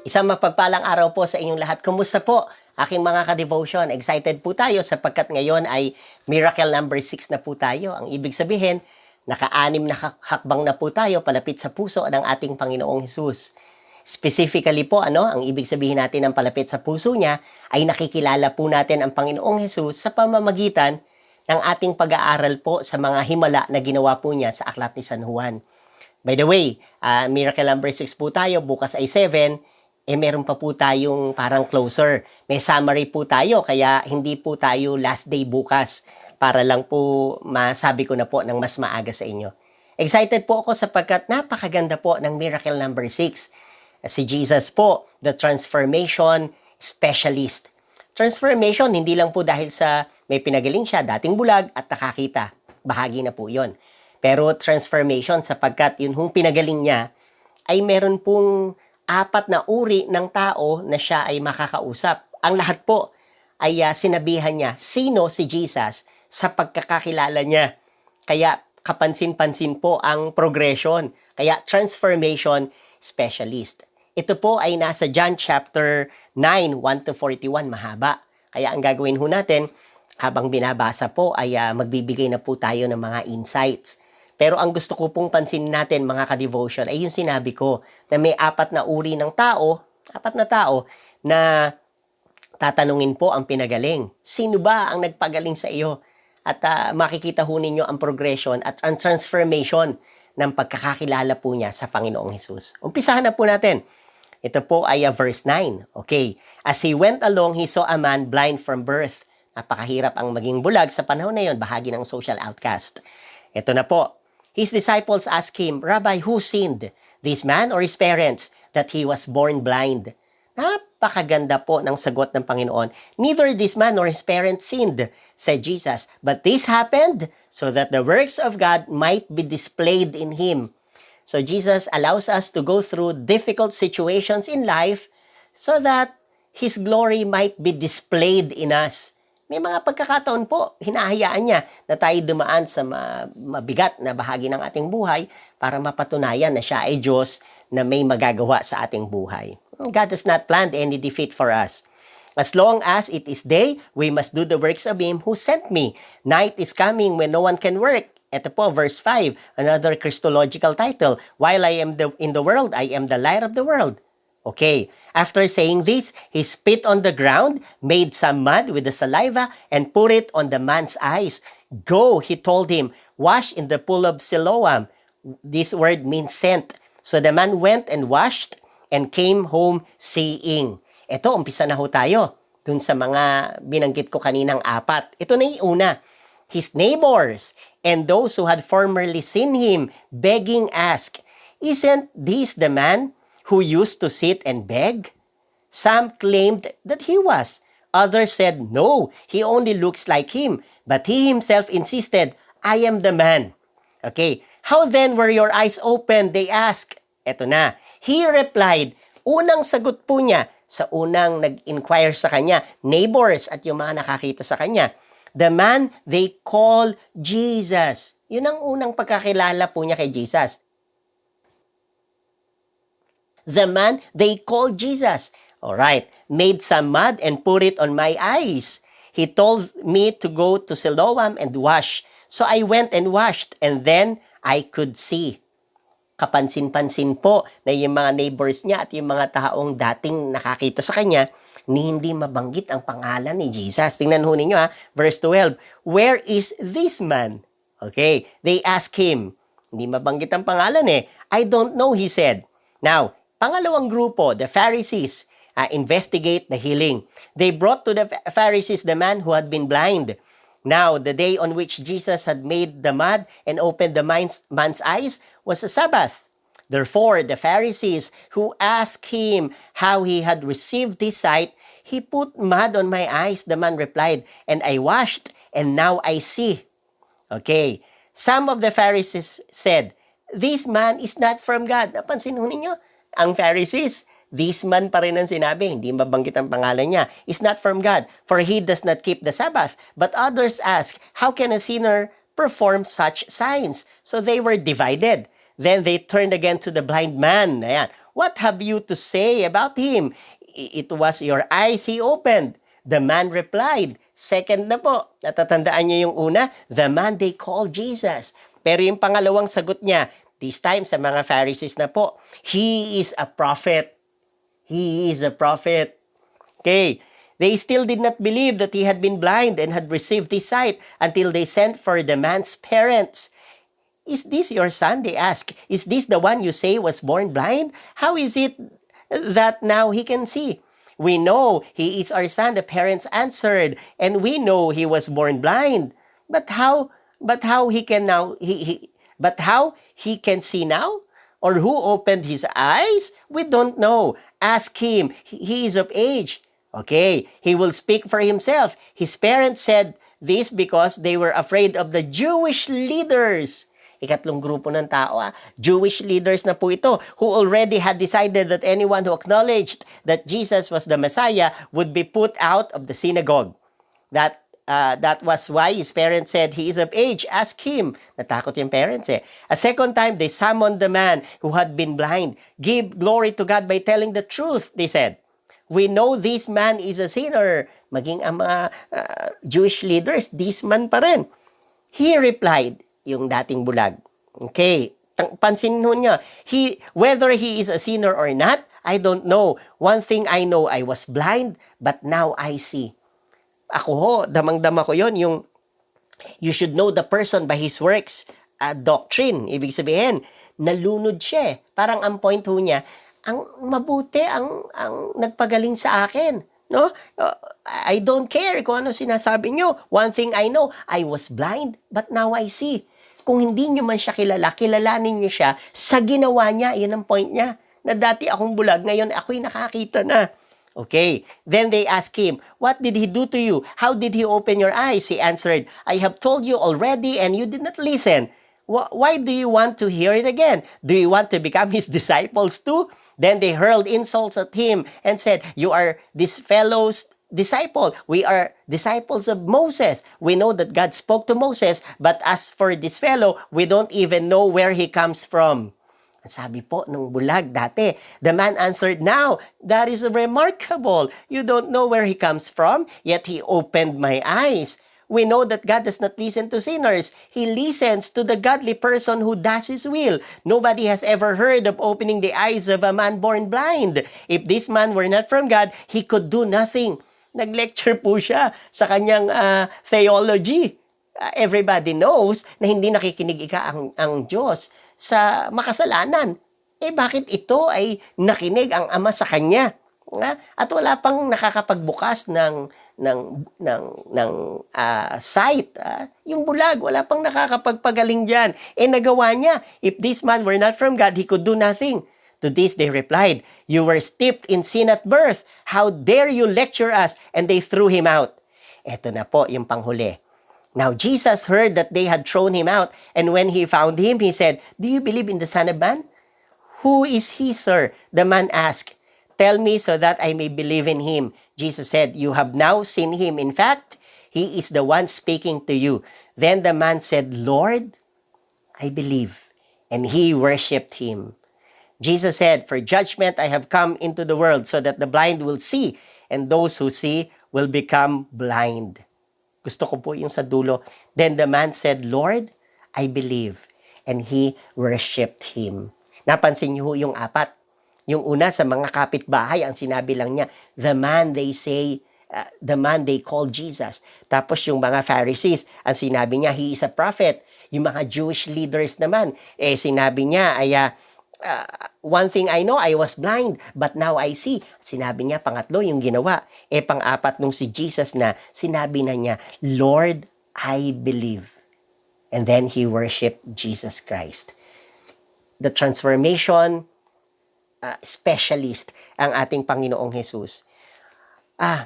Isang mapagpalang araw po sa inyong lahat. Kumusta po, aking mga ka-devotion? Excited po tayo sapagkat ngayon ay miracle number 6 na po tayo. Ang ibig sabihin, naka-anim na hakbang na po tayo palapit sa puso ng ating Panginoong Hesus. Specifically po, ang ibig sabihin natin ng palapit sa puso niya ay nakikilala po natin ang Panginoong Hesus sa pamamagitan ng ating pag-aaral po sa mga himala na ginawa po niya sa Aklat ni San Juan. By the way, miracle number 6 po tayo, bukas ay 7, meron pa po tayong parang closer. May summary po tayo, kaya hindi po tayo last day bukas para lang po masabi ko na po ng mas maaga sa inyo. Excited po ako sapagkat napakaganda po ng miracle number 6. Si Jesus po, the transformation specialist. Transformation, hindi lang po dahil sa may pinagaling siya, dating bulag at nakakita. Bahagi na po yon. Pero transformation sapagkat yun hong pinagaling niya ay meron pong 4 na uri ng tao na siya ay makakausap. Ang lahat po ay sinabihan niya, sino si Jesus sa pagkakakilala niya. Kaya kapansin-pansin po ang progression. Kaya transformation specialist. Ito po ay nasa John chapter 9, 1-41, mahaba. Kaya ang gagawin ho natin, habang binabasa po ay magbibigay na po tayo ng mga insights. Pero ang gusto ko pong pansinin natin mga ka-devotion ay yung sinabi ko na may 4 na uri ng tao, 4 na tao na tatanungin po ang pinagaling. Sino ba ang nagpagaling sa iyo? At makikita ho ninyo ang progression at ang transformation ng pagkakakilala po niya sa Panginoong Hesus. Umpisahan na po natin. Ito po ay verse 9. Okay. As he went along, he saw a man blind from birth. Napakahirap ang maging bulag sa panahon na yon, bahagi ng social outcast. Ito na po. His disciples asked him, Rabbi, who sinned, this man or his parents, that he was born blind? Napakaganda po ng sagot ng Panginoon. Neither this man nor his parents sinned, said Jesus, but this happened so that the works of God might be displayed in him. So Jesus allows us to go through difficult situations in life so that His glory might be displayed in us. May mga pagkakataon po, hinahayaan niya na tayo dumaan sa mabigat na bahagi ng ating buhay para mapatunayan na siya ay Diyos na may magagawa sa ating buhay. God has not planned any defeat for us. As long as it is day, we must do the works of Him who sent me. Night is coming when no one can work. Ito po, verse 5, another Christological title. While I am in the world, I am the light of the world. Okay, after saying this, he spit on the ground, made some mud with the saliva, and put it on the man's eyes. Go, he told him, wash in the pool of Siloam. This word means sent. So the man went and washed and came home seeing. Ito, umpisa na ho tayo dun sa mga binanggit ko kaninang 4. Ito na yung una. His neighbors and those who had formerly seen him begging asked, isn't this the man who used to sit and beg? Some claimed that he was. Others said, no, he only looks like him. But he himself insisted, I am the man. Okay, how then were your eyes opened? They asked. Eto na. He replied, unang sagot po niya sa unang nag-inquire sa kanya, neighbors at yung mga nakakita sa kanya, the man they call Jesus. Yun ang unang pagkakilala po niya kay Jesus. The man they called Jesus. Alright, made some mud and put it on my eyes. He told me to go to Siloam and wash. So I went and washed and then I could see. Kapansin-pansin po na yung mga neighbors niya at yung mga taong dating nakakita sa kanya ni hindi mabanggit ang pangalan ni Jesus. Tingnan ho ninyo verse 12. Where is this man? Okay, they asked him. Hindi mabanggit ang pangalan I don't know, he said. Now, pangalawang grupo, the Pharisees, investigate the healing. They brought to the Pharisees the man who had been blind. Now, the day on which Jesus had made the mud and opened the man's eyes was a Sabbath. Therefore, the Pharisees who asked him how he had received his sight, he put mud on my eyes, the man replied, and I washed, and now I see. Okay, some of the Pharisees said, this man is not from God. Napansin ho ninyo? Ang Pharisees, this man pa rin ang sinabi, hindi mabanggit ang pangalan niya, is not from God, for he does not keep the Sabbath. But others ask, how can a sinner perform such signs? So they were divided. Then they turned again to the blind man. Ayan. What have you to say about him? It was your eyes he opened. The man replied. Second na po, natatandaan niyo yung una, the man they call Jesus. Pero yung pangalawang sagot niya, this time sa mga Pharisees na po, he is a prophet. He is a prophet. Okay. They still did not believe that he had been blind and had received his sight until they sent for the man's parents. Is this your son? They asked. Is this the one you say was born blind? How is it that now he can see? We know he is our son, the parents answered, and we know he was born blind. But how he can now but how he can see now? Or who opened his eyes? We don't know. Ask him. He is of age. Okay, he will speak for himself. His parents said this because they were afraid of the Jewish leaders. Ikatlong grupo ng tao, Jewish leaders na po ito, who already had decided that anyone who acknowledged that Jesus was the Messiah would be put out of the synagogue. That was why his parents said, he is of age, ask him. Natakot yung parents eh. A second time, they summoned the man who had been blind. Give glory to God by telling the truth, they said. We know this man is a sinner. Maging ang mga Jewish leaders, this man pa rin. He replied, yung dating bulag. Okay, pansin niyo, whether he is a sinner or not, I don't know. One thing I know, I was blind, but now I see. Ako ho, damang-dama ko yon, yung you should know the person by his works. Doctrine, ibig sabihin, nalunod siya. Parang ang point ho niya, ang mabuti ang nagpagaling sa akin, no? I don't care kung ano sinasabi nyo. One thing I know, I was blind, but now I see. Kung hindi nyo man siya kilala, kilalanin nyo siya sa ginawa niya. Yan ang point niya. Na dati akong bulag, ngayon ako'y nakakita na. Okay. Then they asked him, what did he do to you? How did he open your eyes? He answered, I have told you already and you did not listen. Why do you want to hear it again? Do you want to become his disciples too? Then they hurled insults at him and said, you are this fellow's disciple. We are disciples of Moses. We know that God spoke to Moses, but as for this fellow, we don't even know where he comes from. Sabi po nung bulag dati, the man answered, now, that is remarkable. You don't know where he comes from, yet he opened my eyes. We know that God does not listen to sinners. He listens to the godly person who does His will. Nobody has ever heard of opening the eyes of a man born blind. If this man were not from God, he could do nothing. Nag-lecture po siya sa kanyang theology. Everybody knows na hindi nakikinig ang Diyos sa makasalanan. Bakit ito ay nakinig ang Ama sa kanya? At wala pang nakakapagbukas ng sight. Yung bulag, wala pang nakakapagpagaling dyan. Nagawa niya. If this man were not from God, he could do nothing. To this they replied, you were steeped in sin at birth. How dare you lecture us? And they threw him out. Ito na po yung panghuli. Now Jesus heard that they had thrown him out, and when he found him, he said, do you believe in the Son of Man? Who is he, sir? The man asked. Tell me so that I may believe in him. Jesus said, you have now seen him. In fact, he is the one speaking to you. Then the man said, Lord, I believe. And he worshipped him. Jesus said, for judgment I have come into the world so that the blind will see, and those who see will become blind. Gusto ko po yung sa dulo. Then the man said, Lord, I believe. And he worshipped him. Napansin niyo yung apat. Yung una sa mga kapitbahay, ang sinabi lang niya, the man they call Jesus. Tapos yung mga Pharisees, ang sinabi niya, he is a prophet. Yung mga Jewish leaders naman, sinabi niya, one thing I know, I was blind, but now I see. Sinabi niya, pangatlo, yung ginawa. Pang-apat nung si Jesus na, sinabi na niya, Lord, I believe. And then he worshiped Jesus Christ. The transformation specialist ang ating Panginoong Jesus.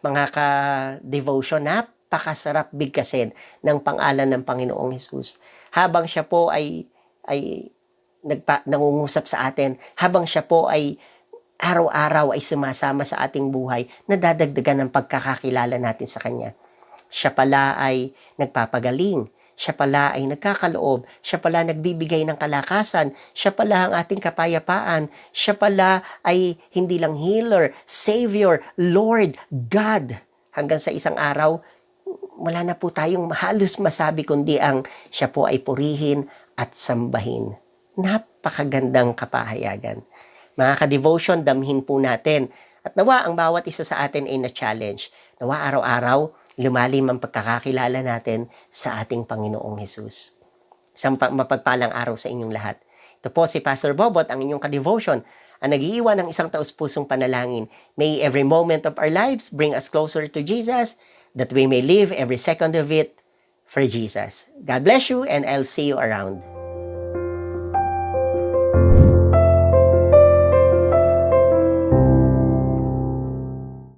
Mga ka-devotion, napakasarap bigkasin ng pangalan ng Panginoong Jesus. Habang siya po ay nangungusap sa atin, habang siya po ay araw-araw ay sumasama sa ating buhay, nadadagdagan ng pagkakakilala natin sa Kanya. Siya pala ay nagpapagaling. Siya pala ay nagkakaloob, siya pala nagbibigay ng kalakasan, siya pala ang ating kapayapaan, siya pala ay hindi lang healer, savior, Lord, God. Hanggang sa isang araw, wala na po tayong halos masabi kundi ang siya po ay purihin at sambahin. Napakagandang kapahayagan. Mga ka-devotion, damhin po natin. At nawa ang bawat isa sa atin ay na-challenge. Nawa araw-araw, lumalim ang pagkakakilala natin sa ating Panginoong Hesus. Isang mapagpalang araw sa inyong lahat. Ito po si Pastor Bobot, ang inyong ka-devotion, ang nag-iiwan ng isang taus-pusong panalangin. May every moment of our lives bring us closer to Jesus, that we may live every second of it for Jesus. God bless you, and I'll see you around.